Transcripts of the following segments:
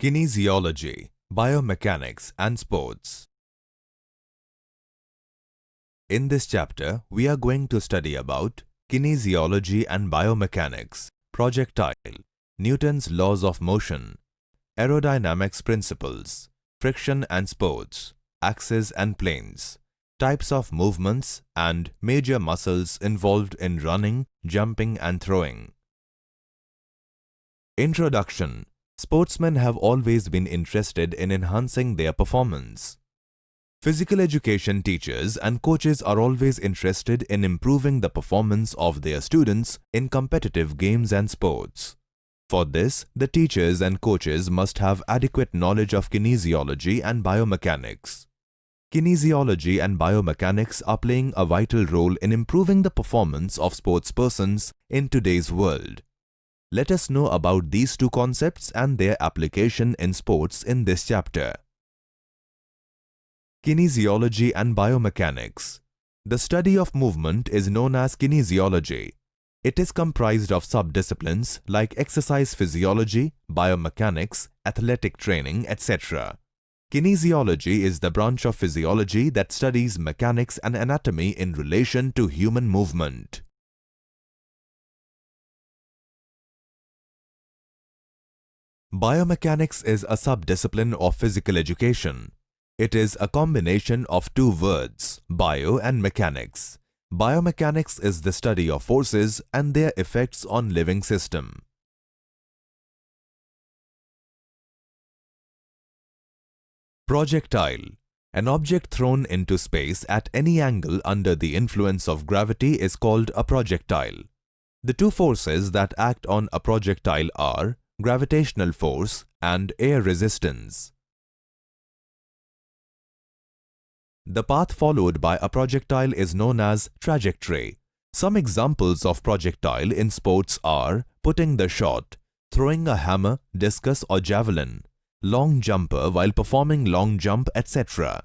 Kinesiology, Biomechanics and Sports. In this chapter, we are going to study about kinesiology and biomechanics, projectile, Newton's laws of motion, aerodynamics principles, friction and sports, axes and planes, types of movements and major muscles involved in running, jumping and throwing. Introduction. Sportsmen have always been interested in enhancing their performance. Physical education teachers and coaches are always interested in improving the performance of their students in competitive games and sports. For this, the teachers and coaches must have adequate knowledge of kinesiology and biomechanics. Kinesiology and biomechanics are playing a vital role in improving the performance of sportspersons in today's world. Let us know about these two concepts and their application in sports in this chapter. Kinesiology and biomechanics. The study of movement is known as kinesiology. It is comprised of subdisciplines like exercise physiology, biomechanics, athletic training, etc. Kinesiology is the branch of physiology that studies mechanics and anatomy in relation to human movement. Biomechanics is a subdiscipline of physical education. It is a combination of two words, bio and mechanics. Biomechanics is the study of forces and their effects on living system. Projectile. An object thrown into space at any angle under the influence of gravity is called a projectile. The two forces that act on a projectile are gravitational force and air resistance. The path followed by a projectile is known as trajectory. Some examples of projectile in sports are putting the shot, throwing a hammer, discus or javelin, long jumper while performing long jump, etc.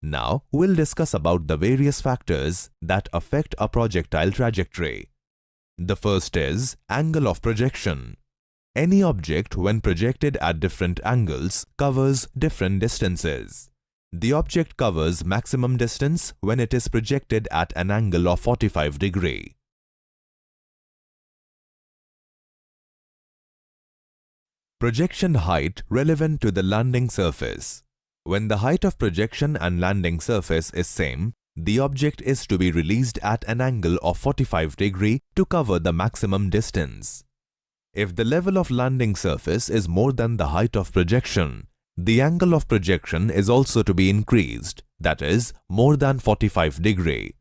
Now, we'll discuss about the various factors that affect a projectile trajectory. The first is angle of projection. Any object when projected at different angles covers different distances. The object covers maximum distance when it is projected at an angle of 45 degrees. Projection height relevant to the landing surface. When the height of projection and landing surface is same, the object is to be released at an angle of 45 degrees to cover the maximum distance. If the level of landing surface is more than the height of projection, the angle of projection is also to be increased, that is, more than 45 degrees.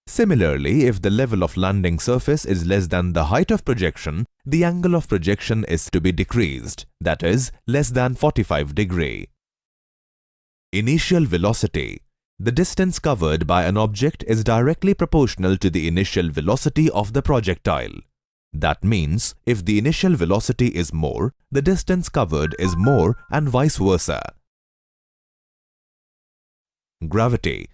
Similarly, if the level of landing surface is less than the height of projection, the angle of projection is to be decreased, that is, less than 45 degrees. Initial velocity. The distance covered by an object is directly proportional to the initial velocity of the projectile. That means, if the initial velocity is more, the distance covered is more and vice versa. Gravity.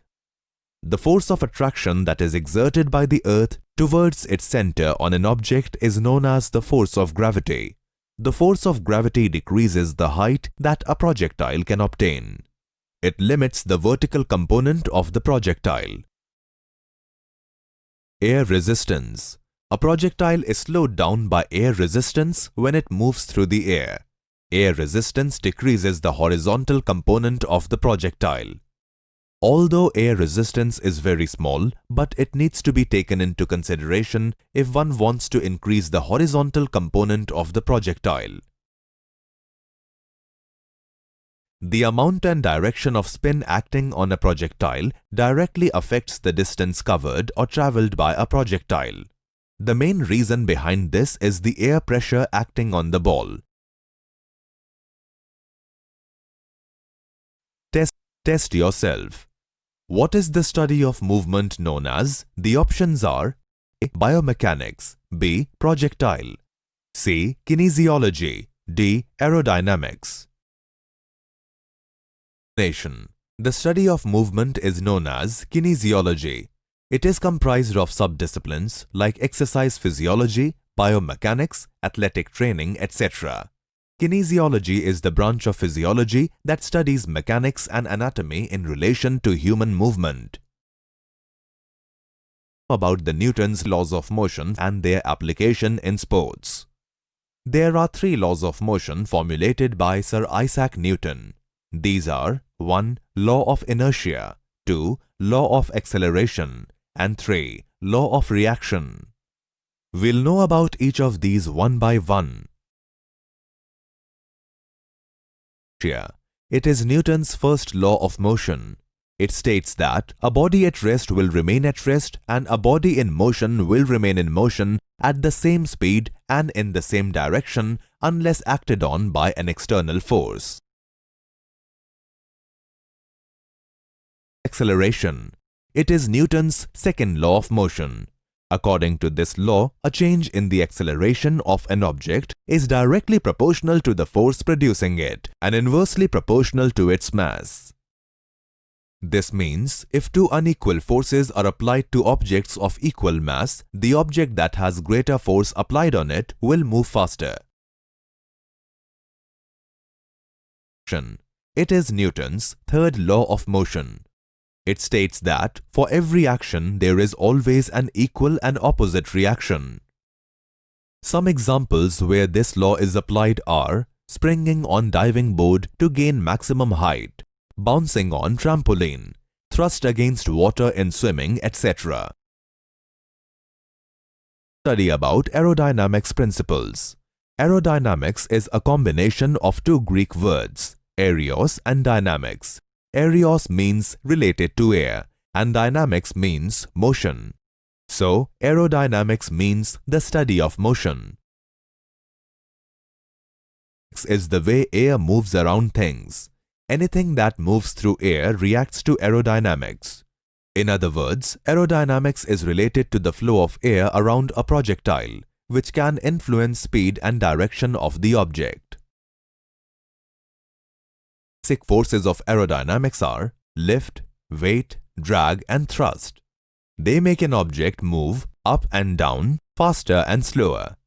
The force of attraction that is exerted by the Earth towards its center on an object is known as the force of gravity. The force of gravity decreases the height that a projectile can obtain. It limits the vertical component of the projectile. Air resistance. A projectile is slowed down by air resistance when it moves through the air. Air resistance decreases the horizontal component of the projectile. Although air resistance is very small, but it needs to be taken into consideration if one wants to increase the horizontal component of the projectile. The amount and direction of spin acting on a projectile directly affects the distance covered or traveled by a projectile. The main reason behind this is the air pressure acting on the ball. Test yourself. What is the study of movement known as? The options are A. Biomechanics, B. Projectile, C. Kinesiology, D. Aerodynamics. The study of movement is known as kinesiology. It is comprised of subdisciplines like exercise physiology, biomechanics, athletic training, etc. Kinesiology is the branch of physiology that studies mechanics and anatomy in relation to human movement. About the Newton's laws of motion and their application in sports. There are 3 laws of motion formulated by Sir Isaac Newton. These are 1. Law of inertia, 2. Law of acceleration, and 3. Law of reaction. We'll know about each of these one by one. It is Newton's first law of motion. It states that a body at rest will remain at rest and a body in motion will remain in motion at the same speed and in the same direction unless acted on by an external force. Acceleration. It is Newton's second law of motion. According to this law, a change in the acceleration of an object is directly proportional to the force producing it and inversely proportional to its mass. This means if 2 unequal forces are applied to objects of equal mass, the object that has greater force applied on it will move faster. It is Newton's third law of motion. It states that for every action there is always an equal and opposite reaction. Some examples where this law is applied are springing on diving board to gain maximum height, bouncing on trampoline, thrust against water in swimming, etc. Study about aerodynamics principles. Aerodynamics is a combination of 2 Greek words, aereos and dynamics. Aereos means related to air and dynamics means motion. So, aerodynamics means the study of motion. Is the way air moves around things. Anything that moves through air reacts to aerodynamics. In other words, aerodynamics is related to the flow of air around a projectile, which can influence speed and direction of the object. Basic forces of aerodynamics are lift, weight, drag, and thrust. They make an object move up and down, faster and slower.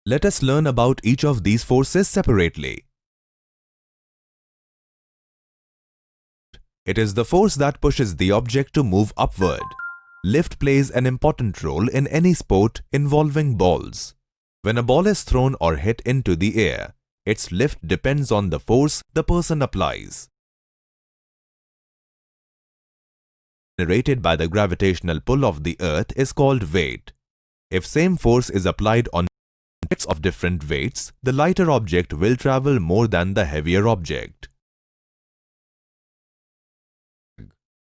Let us learn about each of these forces separately. It is the force that pushes the object to move upward. Lift plays an important role in any sport involving balls. When a ball is thrown or hit into the air, its lift depends on the force the person applies. Generated by the gravitational pull of the earth is called weight. If same force is applied on objects of different weights, the lighter object will travel more than the heavier object.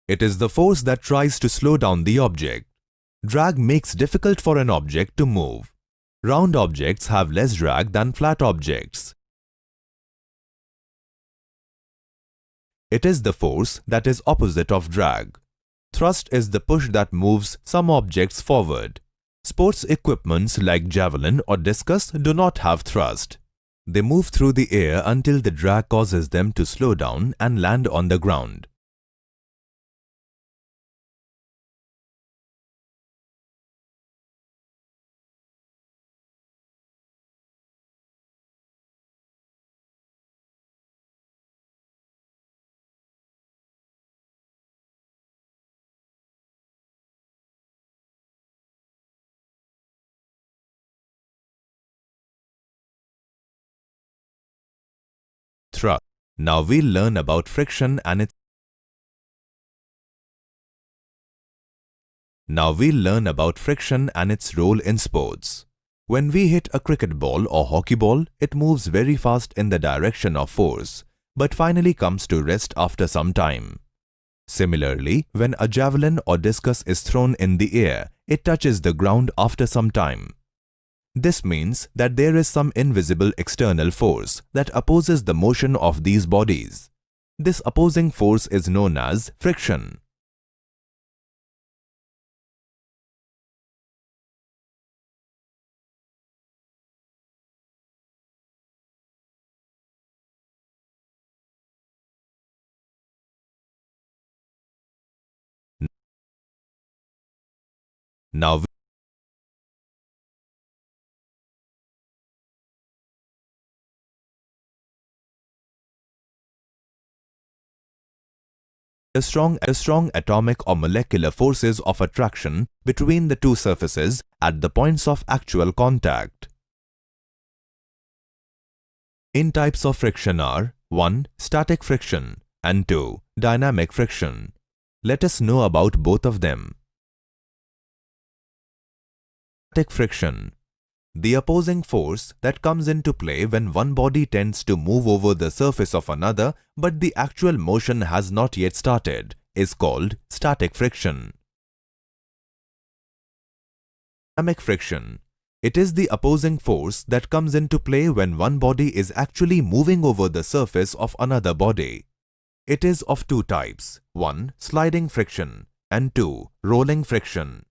It is the force that tries to slow down the object. Drag makes difficult for an object to move. Round objects have less drag than flat objects. It is the force that is opposite of drag. Thrust is the push that moves some objects forward. Sports equipments like javelin or discus do not have thrust. They move through the air until the drag causes them to slow down and land on the ground. Thrust. Now we'll learn about friction and its role in sports. When we hit a cricket ball or hockey ball, it moves very fast in the direction of force, but finally comes to rest after some time. Similarly, when a javelin or discus is thrown in the air, it touches the ground after some time. This means that there is some invisible external force that opposes the motion of these bodies. This opposing force is known as friction. Now strong atomic or molecular forces of attraction between the two surfaces at the points of actual contact. In types of friction are 1. Static friction and 2. Dynamic friction. Let us know about both of them. Static friction. The opposing force that comes into play when one body tends to move over the surface of another but the actual motion has not yet started is called static friction. Dynamic friction. It is the opposing force that comes into play when one body is actually moving over the surface of another body. It is of two types, 1. Sliding friction and 2. Rolling friction.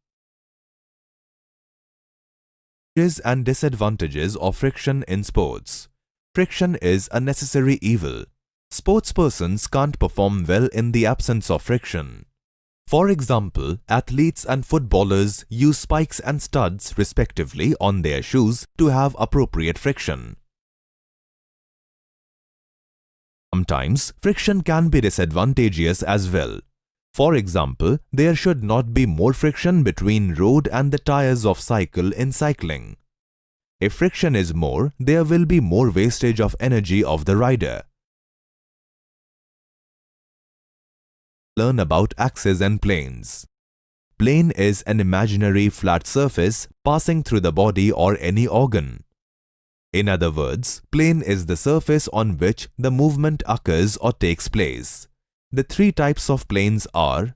Advantages and disadvantages of friction in sports. Friction is a necessary evil. Sportspersons can't perform well in the absence of friction. For example, athletes and footballers use spikes and studs respectively on their shoes to have appropriate friction. Sometimes, friction can be disadvantageous as well. For example, there should not be more friction between road and the tires of cycle in cycling. If friction is more, there will be more wastage of energy of the rider. Learn about axes and planes. Plane is an imaginary flat surface passing through the body or any organ. In other words, plane is the surface on which the movement occurs or takes place. The three types of planes are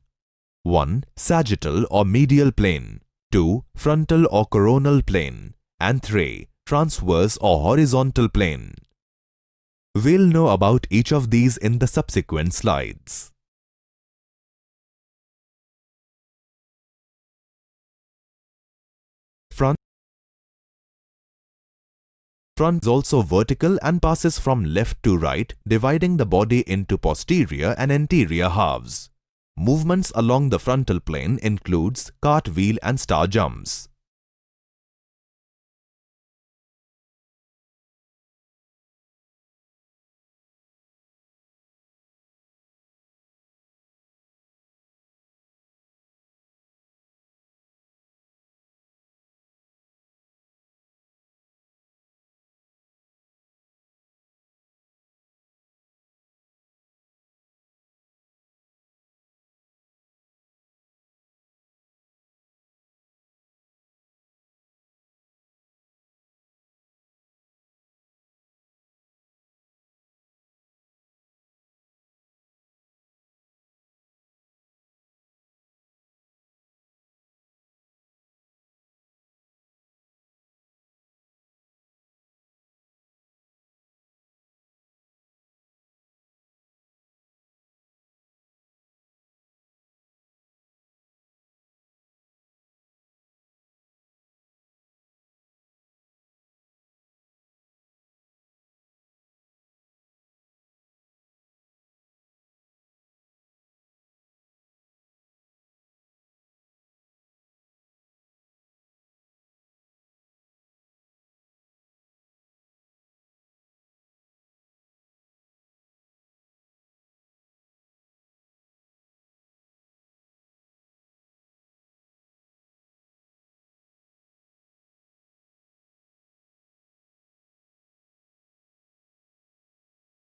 1. Sagittal or medial plane, 2. Frontal or coronal plane, and 3. Transverse or horizontal plane. We'll know about each of these in the subsequent slides. Front is also vertical and passes from left to right, dividing the body into posterior and anterior halves. Movements along the frontal plane includes cartwheel and star jumps.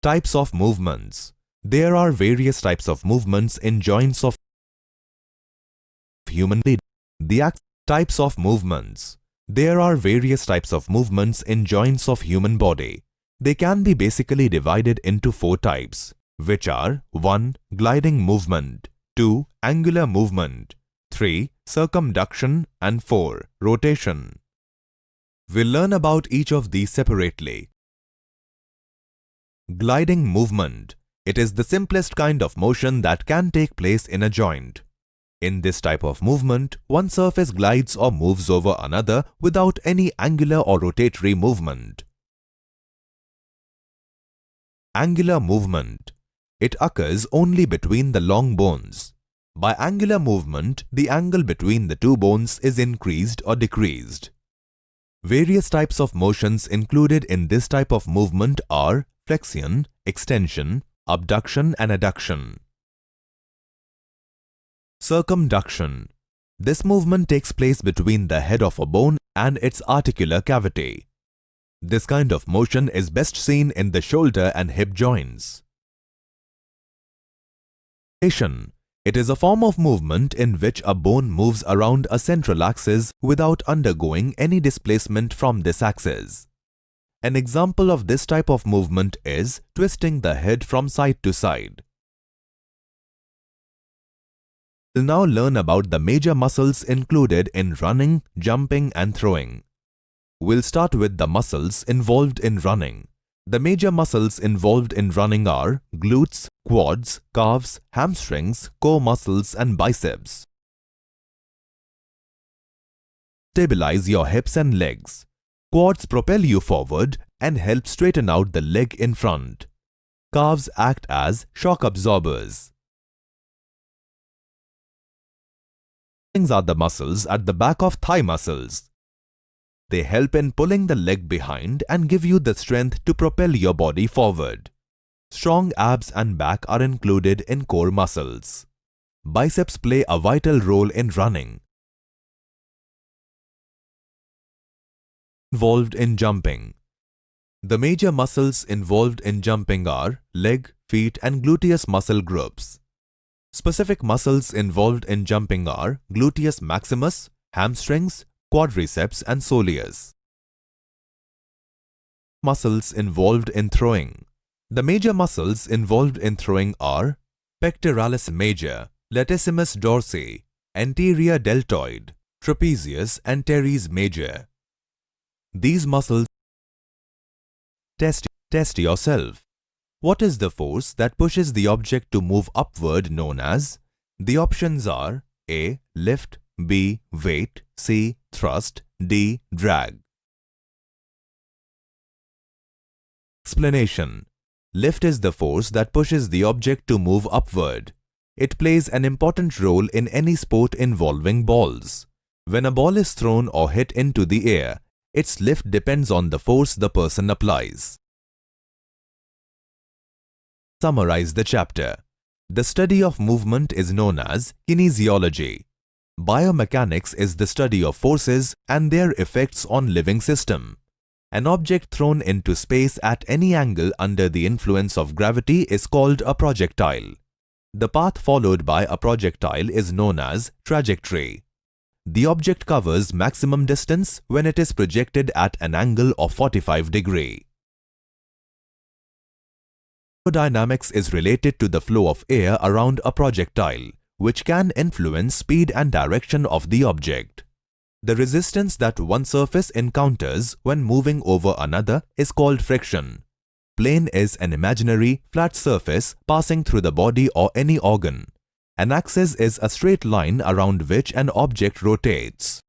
Types of movements. There are various types of movements in joints of human body. Types of movements. There are various types of movements in joints of human body. They can be basically divided into 4 types, which are 1. Gliding movement, 2. Angular movement, 3. Circumduction, and 4. Rotation. We'll learn about each of these separately. Gliding movement. It is the simplest kind of motion that can take place in a joint. In this type of movement, one surface glides or moves over another without any angular or rotatory movement. Angular movement. It occurs only between the long bones. By angular movement, the angle between the two bones is increased or decreased. Various types of motions included in this type of movement are flexion, extension, abduction and adduction. Circumduction. This movement takes place between the head of a bone and its articular cavity. This kind of motion is best seen in the shoulder and hip joints. Rotation. It is a form of movement in which a bone moves around a central axis without undergoing any displacement from this axis. An example of this type of movement is twisting the head from side to side. We'll now learn about the major muscles included in running, jumping and throwing. We'll start with the muscles involved in running. The major muscles involved in running are glutes, quads, calves, hamstrings, core muscles and biceps. Stabilize your hips and legs. Quads propel you forward and help straighten out the leg in front. Calves act as shock absorbers. Hamstrings are the muscles at the back of thigh muscles. They help in pulling the leg behind and give you the strength to propel your body forward. Strong abs and back are included in core muscles. Biceps play a vital role in running. Involved in jumping. The major muscles involved in jumping are leg, feet and gluteus muscle groups. Specific muscles involved in jumping are gluteus maximus, hamstrings, quadriceps and soleus. Muscles involved in throwing. The major muscles involved in throwing are pectoralis major, latissimus dorsi, anterior deltoid, trapezius and teres major. These muscles test yourself. What is the force that pushes the object to move upward known as? The options are A. Lift, B. Weight, C. Thrust, D. Drag. Explanation. Lift is the force that pushes the object to move upward. It plays an important role in any sport involving balls. When a ball is thrown or hit into the air, its lift depends on the force the person applies. Summarize the chapter. The study of movement is known as kinesiology. Biomechanics is the study of forces and their effects on living system. An object thrown into space at any angle under the influence of gravity is called a projectile. The path followed by a projectile is known as trajectory. The object covers maximum distance when it is projected at an angle of 45 degrees. Aerodynamics is related to the flow of air around a projectile, which can influence speed and direction of the object. The resistance that one surface encounters when moving over another is called friction. Plane is an imaginary, flat surface passing through the body or any organ. An axis is a straight line around which an object rotates.